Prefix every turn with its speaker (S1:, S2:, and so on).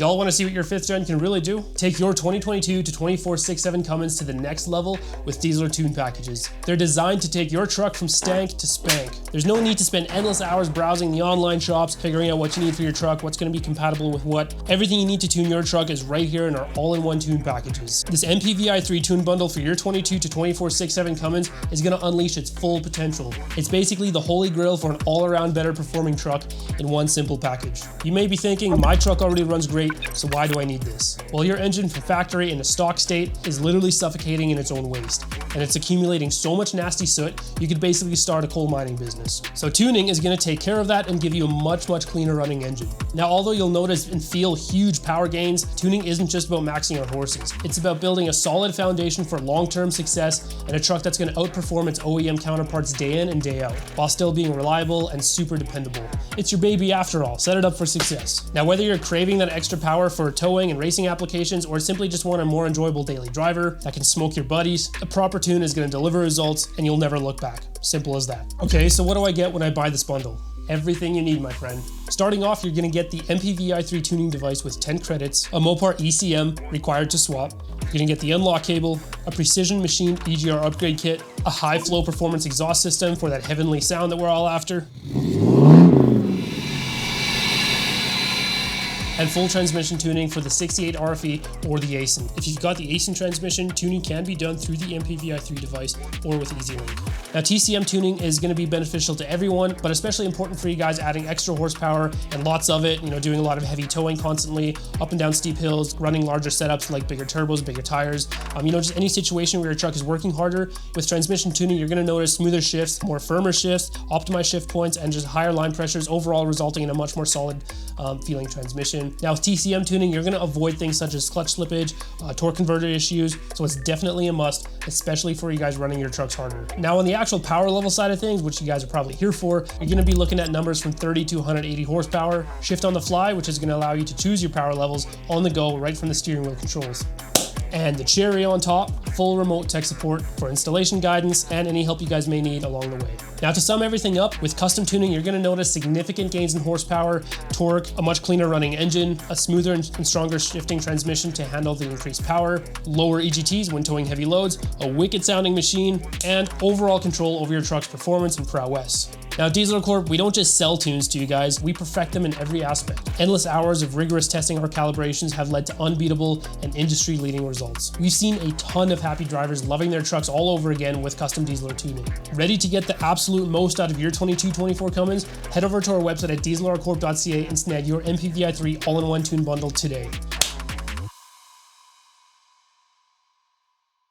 S1: Y'all want to see what your 5th gen can really do? Take your 2022 to 24 6.7 Cummins to the next level with Dieselr tune packages. They're designed to take your truck from stank to spank. There's no need to spend endless hours browsing the online shops, figuring out what you need for your truck, what's going to be compatible with what. Everything you need to tune your truck is right here in our all-in-one tune packages. This MPVI3 Tune Bundle for your 22 to 24 6.7 Cummins is going to unleash its full potential. It's basically the holy grail for an all-around better performing truck in one simple package. You may be thinking, my truck already runs great, so why do I need this? Well, your engine from factory in a stock state is literally suffocating in its own waste, and it's accumulating so much nasty soot, you could basically start a coal mining business. So tuning is going to take care of that and give you a much cleaner running engine. Now, although you'll notice and feel huge power gains, tuning isn't just about maxing out horses. It's about building a solid foundation for long-term success and a truck that's going to outperform its OEM counterparts day in and day out, while still being reliable and super dependable. It's your baby after all, set it up for success. Now, whether you're craving that extra power for towing and racing applications, or simply just want a more enjoyable daily driver that can smoke your buddies, a proper tune is going to deliver results and you'll never look back. Simple as that. Okay, so what do I get when I buy this bundle? Everything you need, my friend. Starting off, you're going to get the MPVI3 Tuning Device with 10 credits, a Mopar ECM required to swap. You're going to get the unlock cable, a precision machined EGR Upgrade Kit, a high flow performance exhaust system for that heavenly sound that we're all after, and full transmission tuning for the 68 RFE or the Aisin. If you've got the Aisin transmission, tuning can be done through the MPVI3 device or with EZ Lynk. Now, TCM tuning is going to be beneficial to everyone, but especially important for you guys adding extra horsepower and lots of it, doing a lot of heavy towing constantly, up and down steep hills, running larger setups like bigger turbos, bigger tires, just any situation where your truck is working harder. With transmission tuning, you're going to notice smoother shifts, more firmer shifts, optimized shift points, and just higher line pressures, overall resulting in a much more solid feeling transmission. Now, with TCM tuning, you're going to avoid things such as clutch slippage, torque converter issues, so it's definitely a must, especially for you guys running your trucks harder. Now, on the actual power level side of things, which you guys are probably here for, you're going to be looking at numbers from 30 to 180 horsepower, shift on the fly, which is going to allow you to choose your power levels on the go right from the steering wheel controls. And the cherry on top, full remote tech support for installation guidance and any help you guys may need along the way. Now, to sum everything up, with custom tuning, you're going to notice significant gains in horsepower, torque, a much cleaner running engine, a smoother and stronger shifting transmission to handle the increased power, lower EGTs when towing heavy loads, a wicked sounding machine, and overall control over your truck's performance and prowess. Now, Dieselr Corp, we don't just sell tunes to you guys, we perfect them in every aspect. Endless hours of rigorous testing or calibrations have led to unbeatable and industry-leading results. We've seen a ton of happy drivers loving their trucks all over again with custom Dieselr tuning. Ready to get the absolute most out of your 22-24 Cummins? Head over to our website at dieselrcorp.ca and snag your MPVI3 all-in-one tune bundle today.